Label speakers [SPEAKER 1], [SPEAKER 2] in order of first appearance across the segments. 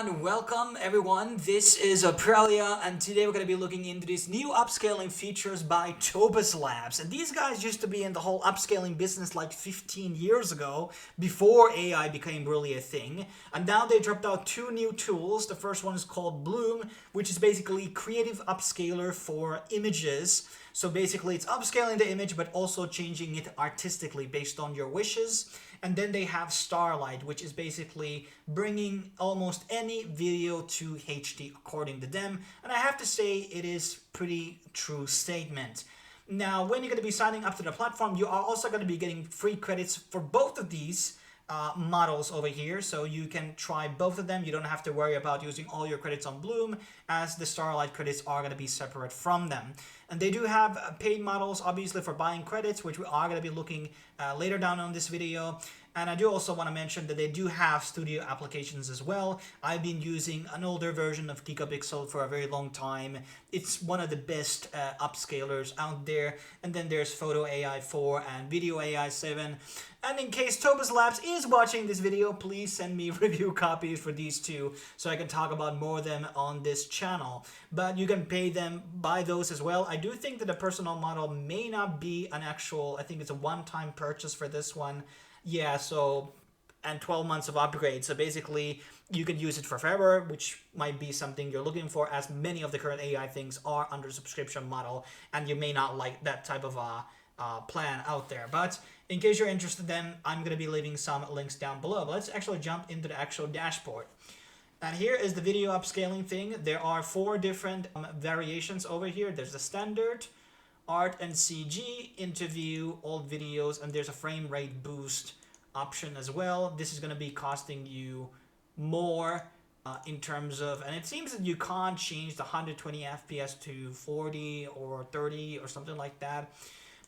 [SPEAKER 1] and welcome everyone. This is Oprelia, and today we're going to be looking into these new upscaling features by Topaz Labs. And these guys used to be in the whole upscaling business like 15 years ago, before AI became really a thing. And now they dropped out two new tools. The first one is called Bloom, which is basically creative upscaler for images. So basically it's upscaling the image but also changing it artistically based on your wishes. And then they have Starlight, which is basically bringing almost any video to HD according to them. And I have to say it is pretty true statement. Now, when you're going to be signing up to the platform, you are also going to be getting free credits for both of these models over here, so you can try both of them. You don't have to worry about using all your credits on Bloom, as the Starlight credits are going to be separate from them. And they do have paid models, obviously, for buying credits, which we are going to be looking later down on this video. And I do also want to mention that they do have studio applications as well. I've been using an older version of Gigapixel for a very long time. It's one of the best upscalers out there. And then there's Photo AI 4 and Video AI 7. And in case Topaz Labs is watching this video, please send me review copies for these two so I can talk about more of them on this channel. But you can pay them, buy those as well. I do think that the personal model may not be an actual, I think it's a one-time purchase for this one. Yeah, so, and 12 months of upgrade. So basically, you can use it for forever, which might be something you're looking for, as many of the current AI things are under subscription model, and you may not like that type of plan out there. But in case you're interested, then I'm going to be leaving some links down below. But let's actually jump into the actual dashboard. And here is the video upscaling thing. There are 4 different variations over here. There's the standard, art and CG, interview, old videos, and there's a frame rate boost option as well. This is going to be costing you more in terms of, and it seems that you can't change the 120 FPS to 40 or 30 or something like that.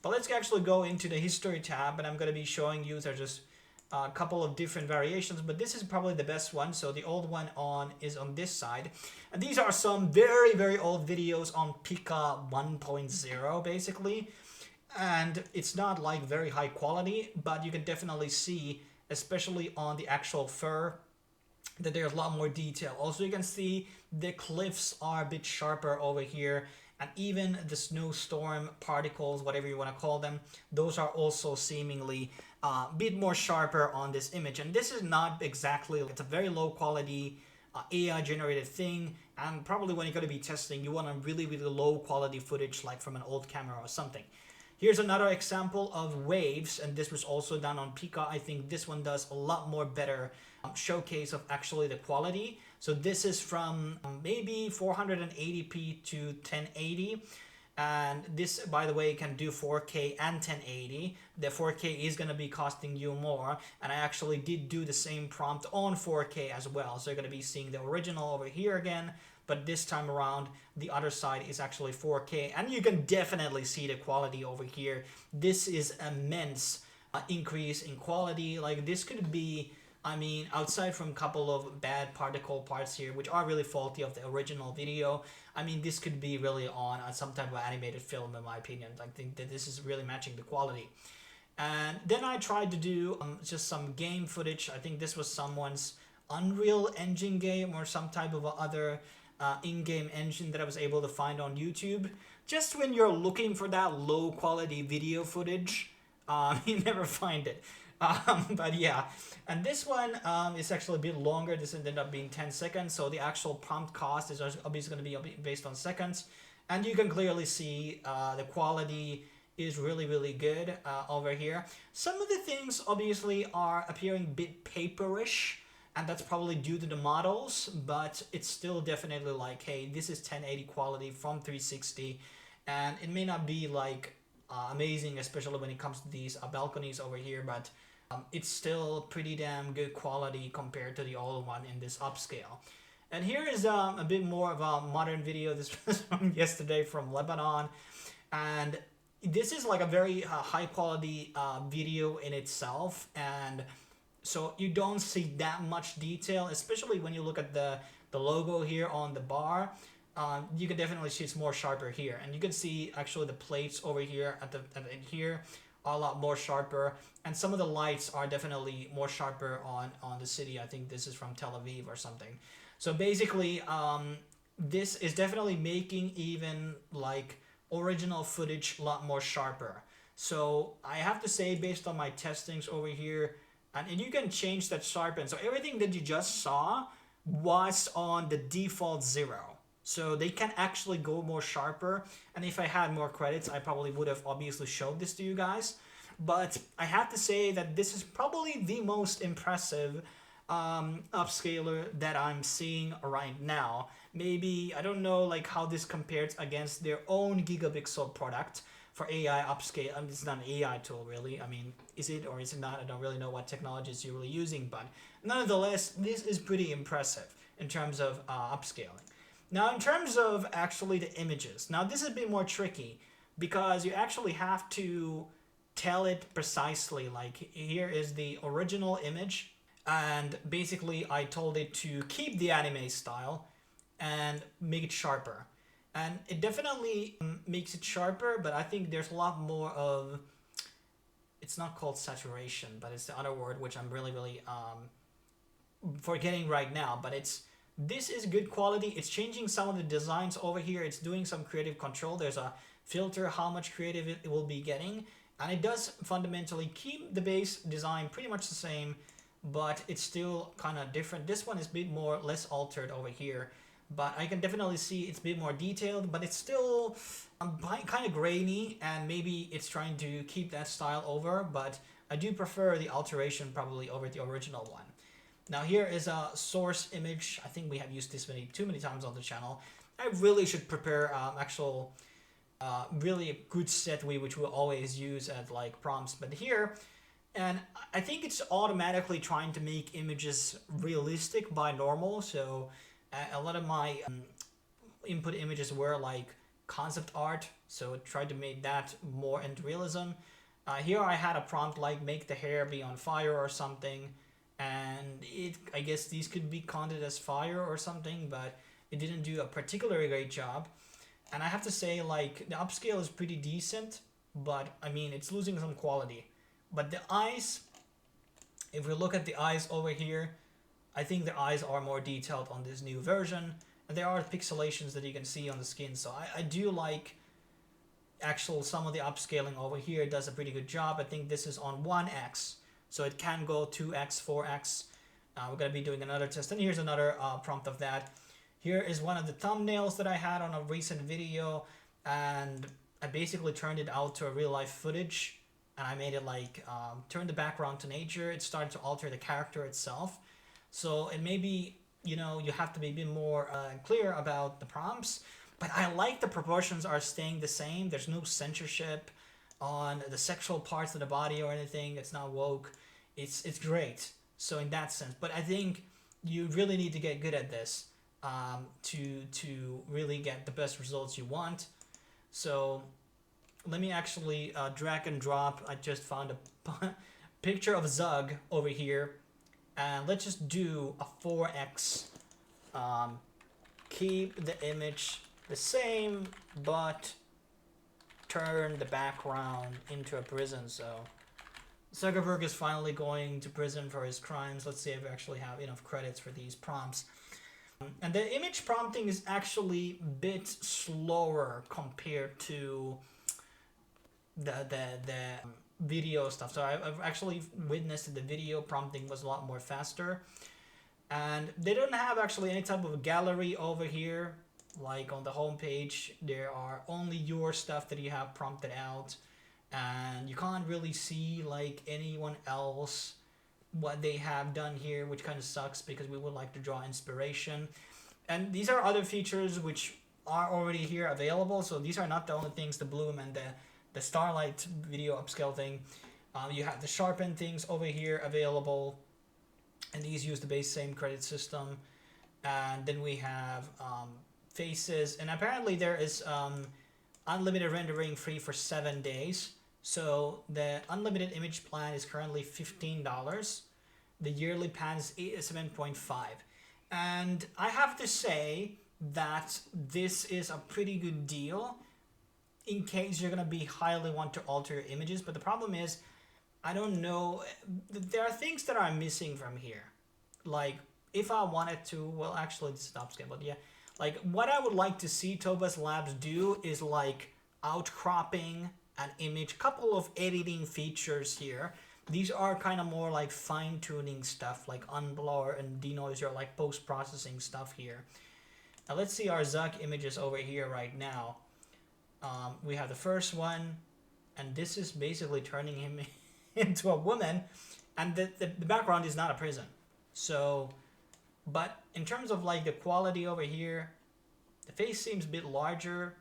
[SPEAKER 1] But let's actually go into the history tab, and I'm going to be showing you there's just a couple of different variations, but this is probably the best one. So the old one is on this side, and these are some very, very old videos on Pika 1.0 basically, and it's not like very high quality, but you can definitely see, especially on the actual fur, that there's a lot more detail. Also, you can see the cliffs are a bit sharper over here, and even the snowstorm particles, whatever you want to call them, those are also seemingly a bit more sharper on this image. And this is not exactly, it's a very low quality AI generated thing, and probably when you're going to be testing, you want a really, really low quality footage like from an old camera or something. Here's another example of waves, and this was also done on Pika. I think this one does a lot more better showcase of actually the quality. So this is from maybe 480p to 1080. And this, by the way, can do 4K and 1080. The 4K is going to be costing you more. And I actually did do the same prompt on 4K as well. So you're going to be seeing the original over here again. But this time around, the other side is actually 4K. And you can definitely see the quality over here. This is immense increase in quality. Like, this could be, I mean, outside from a couple of bad particle parts here, which are really faulty of the original video, I mean, this could be really on some type of animated film, in my opinion. I think that this is really matching the quality. And then I tried to do just some game footage. I think this was someone's Unreal Engine game or some type of other in-game engine that I was able to find on YouTube. Just when you're looking for that low quality video footage, you never find it. But yeah, and this one is actually a bit longer. This ended up being 10 seconds, so the actual prompt cost is obviously going to be based on seconds. And you can clearly see the quality is really, really good over here. Some of the things obviously are appearing a bit paperish, and that's probably due to the models, but it's still definitely like, hey, this is 1080 quality from 360, and it may not be like amazing, especially when it comes to these balconies over here, but it's still pretty damn good quality compared to the old one in this upscale. And here is a bit more of a modern video. This was from yesterday from Lebanon, and this is like a very high quality video in itself, and so you don't see that much detail, especially when you look at the logo here on the bar. You can definitely see it's more sharper here, and you can see actually the plates over here at here are a lot more sharper, and some of the lights are definitely more sharper on the city. I think this is from Tel Aviv or something. So basically, this is definitely making even like original footage a lot more sharper. So I have to say, based on my testings over here, and you can change that sharpen. So everything that you just saw was on the default 0. So they can actually go more sharper. And if I had more credits, I probably would have obviously showed this to you guys. But I have to say that this is probably the most impressive upscaler that I'm seeing right now. Maybe, I don't know like how this compares against their own gigapixel product for AI upscale. I mean, it's not an AI tool really. I mean, is it or is it not? I don't really know what technologies you're really using, but nonetheless, this is pretty impressive in terms of upscaling. Now, in terms of actually the images, now this is a bit more tricky because you actually have to tell it precisely. Like here is the original image, and basically I told it to keep the anime style and make it sharper. And it definitely makes it sharper, but I think there's a lot more of, it's not called saturation, but it's the other word which I'm really forgetting right now. But this is good quality. It's changing some of the designs over here. It's doing some creative control. There's a filter how much creative it will be getting, and it does fundamentally keep the base design pretty much the same, but it's still kind of different. This one is a bit more less altered over here, but I can definitely see it's a bit more detailed, but it's still kind of grainy, and maybe it's trying to keep that style over, but I do prefer the alteration probably over the original one. Now here is a source image. I think we have used this too many times on the channel. I really should prepare actual really a good set which we'll always use as like prompts, but here, and I think it's automatically trying to make images realistic by normal. So a lot of my input images were like concept art, so it tried to make that more into realism. Here I had a prompt like make the hair be on fire or something, and I guess these could be counted as fire or something, but it didn't do a particularly great job. And I have to say, like, the upscale is pretty decent, but I mean it's losing some quality. But the eyes, if we look at the eyes over here, I think the eyes are more detailed on this new version, and there are pixelations that you can see on the skin. So I do like some of the upscaling over here. It does a pretty good job. I think this is on 1x, so it can go 2x, 4x. We're going to be doing another test, and here's another prompt of that. Here is one of the thumbnails that I had on a recent video, and I basically turned it out to a real life footage, and I made it like turn the background to nature. It started to alter the character itself. So it may be, you know, you have to be a bit more clear about the prompts, but I like the proportions are staying the same. There's no censorship on the sexual parts of the body or anything. It's not woke. It's great. So in that sense, but I think you really need to get good at this to really get the best results you want. So let me actually drag and drop. I just found a picture of Zug over here, and let's just do a 4x. Keep the image the same, but turn the background into a prison. So Zuckerberg is finally going to prison for his crimes. Let's see if we actually have enough credits for these prompts. And the image prompting is actually a bit slower compared to the video stuff. So I've actually witnessed that the video prompting was a lot more faster. And they don't have actually any type of gallery over here. Like on the home page, there are only your stuff that you have prompted out. And you can't really see like anyone else what they have done here, which kind of sucks because we would like to draw inspiration. And these are other features which are already here available. So these are not the only things, the bloom and the Starlight video upscale thing. You have the sharpen things over here available, and these use the same credit system. And then we have faces, and apparently there is unlimited rendering free for 7 days. So the unlimited image plan is currently $15. The yearly plan is 7.5. And I have to say that this is a pretty good deal in case you're going to be highly want to alter your images. But the problem is, I don't know, there are things that are missing from here. Like if I wanted to, well, actually, this is upscale, but yeah, like what I would like to see Topaz Labs do is like outcropping an image, couple of editing features here. These are kind of more like fine-tuning stuff, like unblur and denoiser, like post-processing stuff here. Now let's see our Zuck images over here right now. We have the first one, and this is basically turning him into a woman, and the background is not a prison. So, but in terms of like the quality over here, the face seems a bit larger,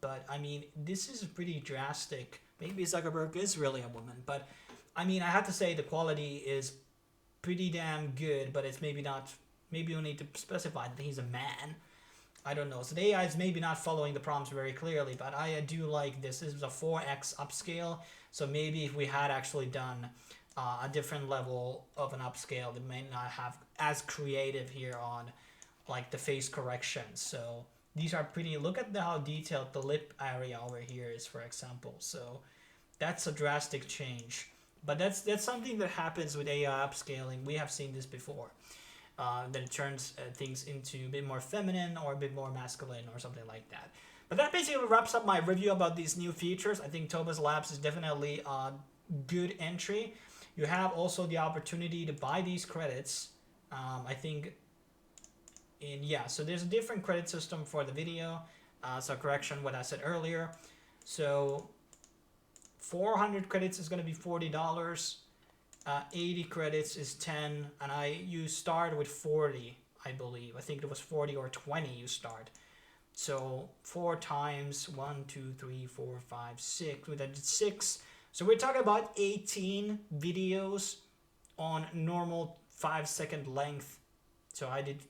[SPEAKER 1] but I mean, this is pretty drastic. Maybe Zuckerberg is really a woman, but I mean, I have to say the quality is pretty damn good, but it's maybe not, maybe you need to specify that he's a man. I don't know. So the AI is maybe not following the prompts very clearly, but I do like this. This is a 4x upscale, so maybe if we had actually done a different level of an upscale, it may not have as creative here on like the face corrections. So these are pretty, look at how detailed the lip area over here is, for example. So that's a drastic change. But that's something that happens with AI upscaling. We have seen this before. That it turns things into a bit more feminine or a bit more masculine or something like that. But that basically wraps up my review about these new features. I think Topaz Labs is definitely a good entry. You have also the opportunity to buy these credits. I think so there's a different credit system for the video. So correction, what I said earlier. So 400 credits is going to be $40. 80 credits is 10, and you start with 40, I believe. I think it was 40 or 20 you start. So 4 times 1, 2, 3, 4, 5, 6. With that 6. So we're talking about 18 videos on normal 5-second length. So I did,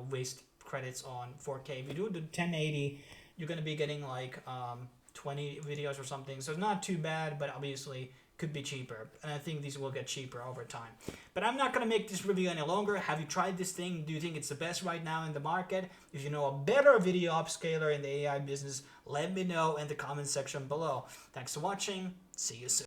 [SPEAKER 1] waste credits on 4K. If you do the 1080, you're gonna be getting like 20 videos or something. So it's not too bad, but obviously could be cheaper, and I think these will get cheaper over time. But I'm not going to make this review any longer. Have you tried this thing? Do you think it's the best right now in the market? If you know a better video upscaler in the AI business, let me know in the comment section below. Thanks for watching. See you soon.